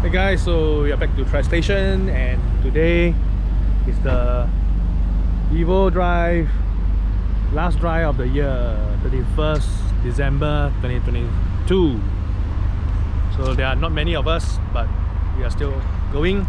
Hey guys, so we are back to Tri-Station, and today is the Evo drive, last drive of the year, 31st December 2022. So there are not many of us, but we are still going.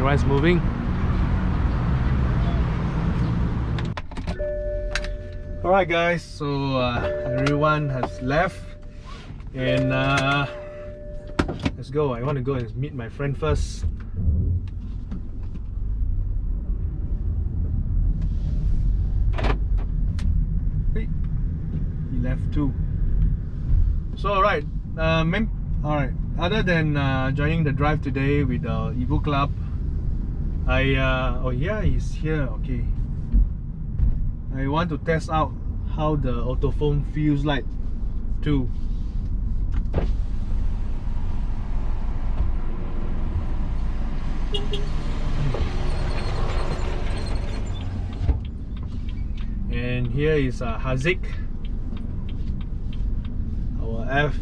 Everyone's moving. Alright guys, so everyone has left, and let's go. I want to go and meet my friend first. Hey, he left too. So alright, other than joining the drive today with the Evo Club, oh yeah, he's here. Okay, I want to test out how the autophone feels like too. And here is Haziq, our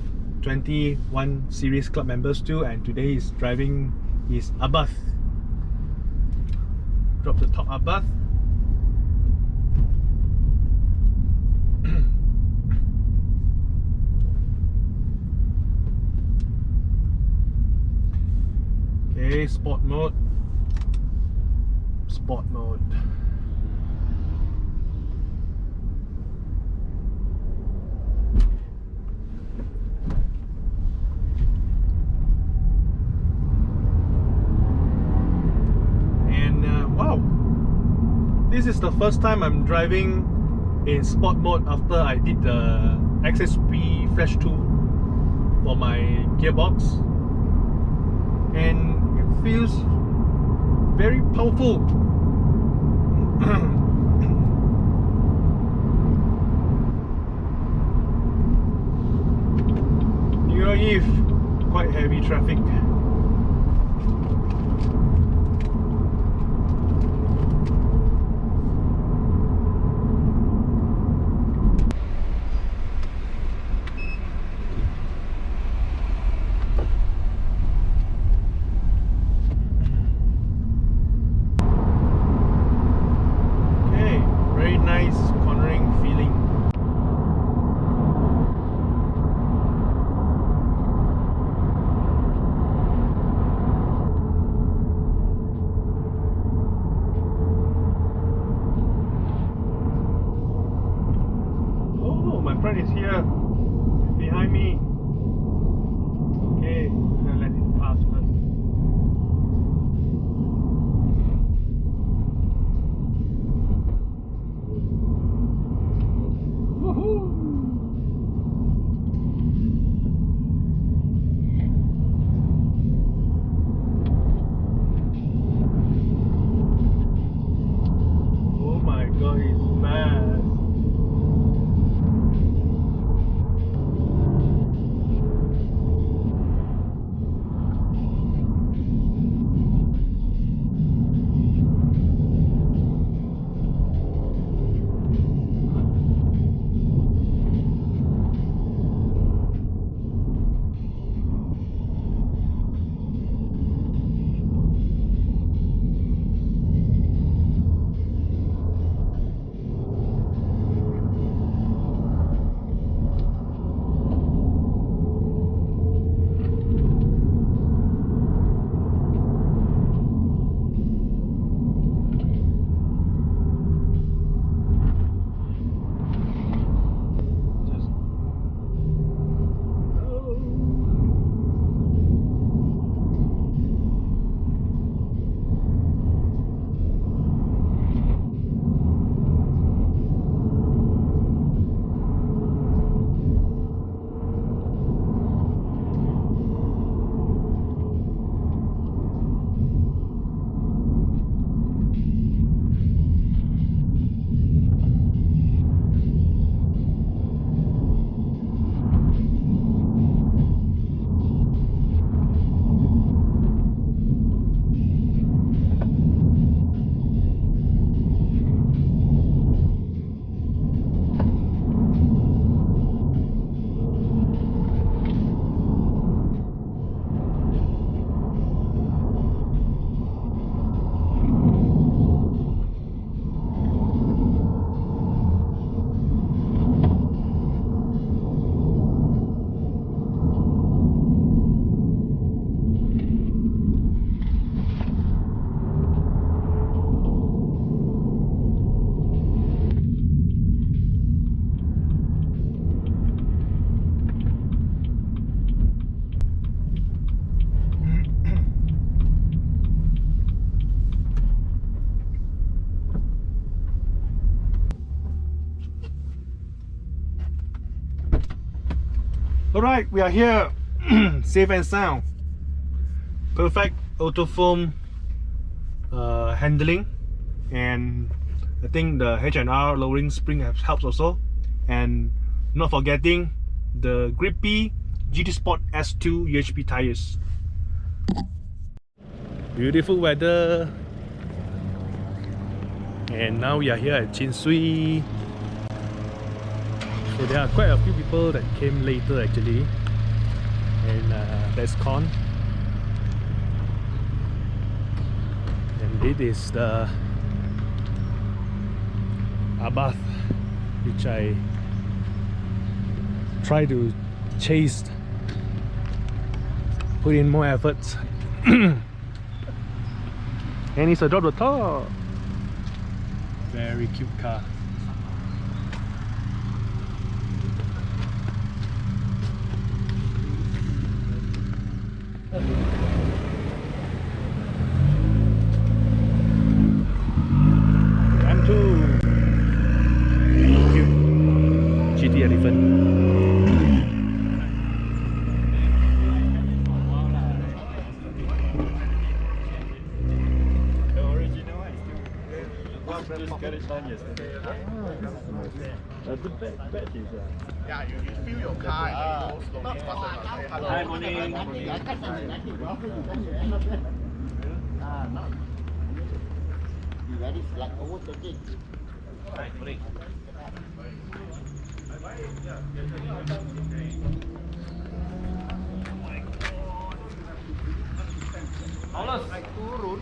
F21 series club members too, and today he's driving his Abath. Drop the top Abath. Okay, sport mode. Sport mode. And wow, this is the first time I'm driving in sport mode after I did the XSP Flash 2 for my gearbox, and it feels very powerful. New Year Eve, quite heavy traffic. Nice cornering feeling. Oh, my friend is here behind me. Okay, I'm gonna let it pass first. Oh my god, he's fast. Alright, we are here. Safe and sound. Perfect auto foam handling, and I think the H&R lowering spring helps also, and not forgetting the grippy GT Sport S2 UHP tires. Beautiful weather, and now we are here at Chin Sui. So there are quite a few people that came later actually, and that's Con. And it is the Abath, which I try to chase, put in more efforts. And it's a drop the top. Very cute car. M2 cute GT Elephant. Just got it done yesterday. The bed is Yeah, you feel your car and you go slowly. Hi, morning. You ready? Like overtaking. Hi, morning. Alas, turun.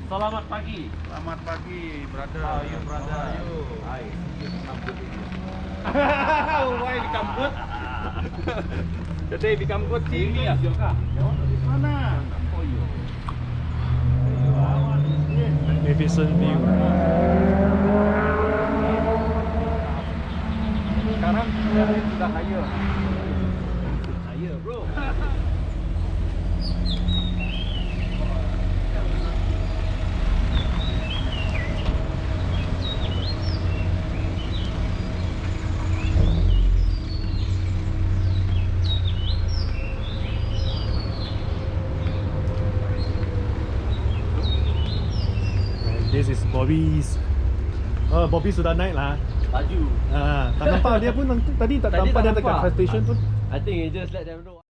Selamat pagi. Selamat pagi, brother. How are you, brother? How are you? Hi. Why become good? The day become good TV. Your car. Mana? For you. Magnificent view. Sekarang sudah higher. Higher, bro. This is Bobby's. Bobby sudah naik lah. Laju. Tak nampak dia pun tadi tak nampak dia dekat nampak. car station pun. I think you just let them know.